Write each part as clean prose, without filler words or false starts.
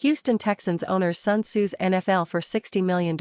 Houston Texans owner's son sues NFL for $60 million,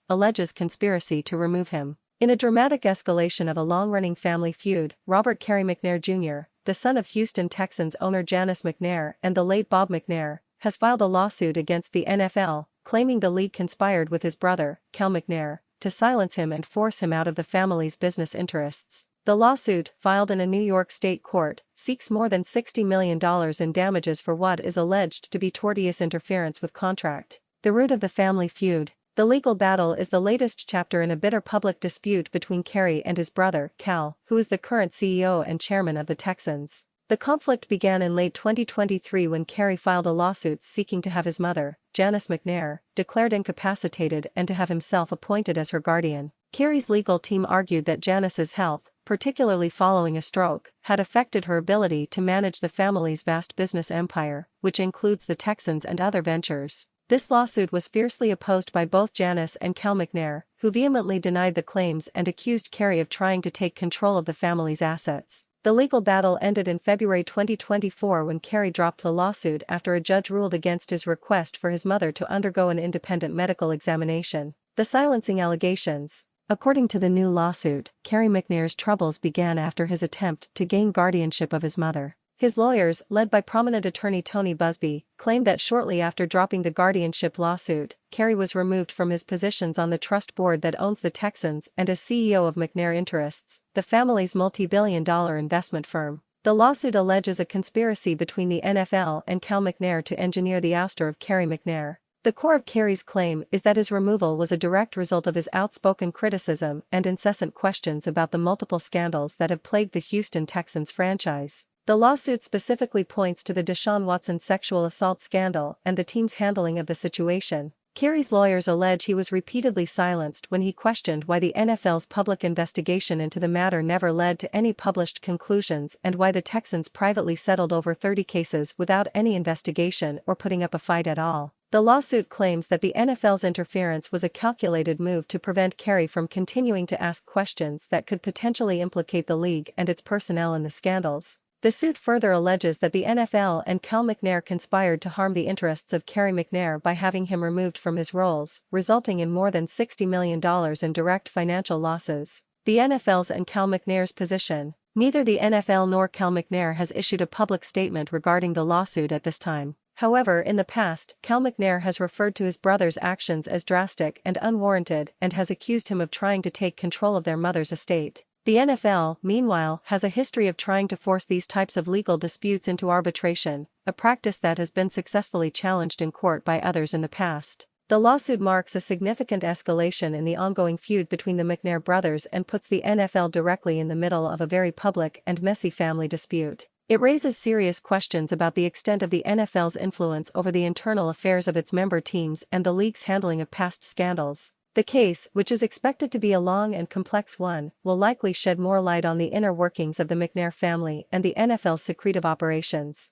alleges conspiracy to remove him. In a dramatic escalation of a long-running family feud, Cary McNair Jr., the son of Houston Texans owner Janice McNair and the late Bob McNair, has filed a lawsuit against the NFL, claiming the league conspired with his brother, Cal McNair, to silence him and force him out of the family's business interests. The lawsuit, filed in a New York state court, seeks more than $60 million in damages for what is alleged to be tortious interference with contract. The root of the family feud. The legal battle is the latest chapter in a bitter public dispute between Cary and his brother, Cal, who is the current CEO and chairman of the Texans. The conflict began in late 2023 when Cary filed a lawsuit seeking to have his mother, Janice McNair, declared incapacitated and to have himself appointed as her guardian. Cary's legal team argued that Janice's health, particularly following a stroke, had affected her ability to manage the family's vast business empire, which includes the Texans and other ventures. This lawsuit was fiercely opposed by both Janice and Cal McNair, who vehemently denied the claims and accused Cary of trying to take control of the family's assets. The legal battle ended in February 2024 when Cary dropped the lawsuit after a judge ruled against his request for his mother to undergo an independent medical examination. The silencing allegations. According to the new lawsuit, Cary McNair's troubles began after his attempt to gain guardianship of his mother. His lawyers, led by prominent attorney Tony Busby, claimed that shortly after dropping the guardianship lawsuit, Cary was removed from his positions on the trust board that owns the Texans and as CEO of McNair Interests, the family's multi-billion-dollar investment firm. The lawsuit alleges a conspiracy between the NFL and Cal McNair to engineer the ouster of Cary McNair. The core of Cary's claim is that his removal was a direct result of his outspoken criticism and incessant questions about the multiple scandals that have plagued the Houston Texans franchise. The lawsuit specifically points to the Deshaun Watson sexual assault scandal and the team's handling of the situation. Cary's lawyers allege he was repeatedly silenced when he questioned why the NFL's public investigation into the matter never led to any published conclusions and why the Texans privately settled over 30 cases without any investigation or putting up a fight at all. The lawsuit claims that the NFL's interference was a calculated move to prevent Cary from continuing to ask questions that could potentially implicate the league and its personnel in the scandals. The suit further alleges that the NFL and Cal McNair conspired to harm the interests of Cary McNair by having him removed from his roles, resulting in more than $60 million in direct financial losses. The NFL's and Cal McNair's position. Neither the NFL nor Cal McNair has issued a public statement regarding the lawsuit at this time. However, in the past, Cal McNair has referred to his brother's actions as drastic and unwarranted and has accused him of trying to take control of their mother's estate. The NFL, meanwhile, has a history of trying to force these types of legal disputes into arbitration, a practice that has been successfully challenged in court by others in the past. The lawsuit marks a significant escalation in the ongoing feud between the McNair brothers and puts the NFL directly in the middle of a very public and messy family dispute. It raises serious questions about the extent of the NFL's influence over the internal affairs of its member teams and the league's handling of past scandals. The case, which is expected to be a long and complex one, will likely shed more light on the inner workings of the McNair family and the NFL's secretive operations.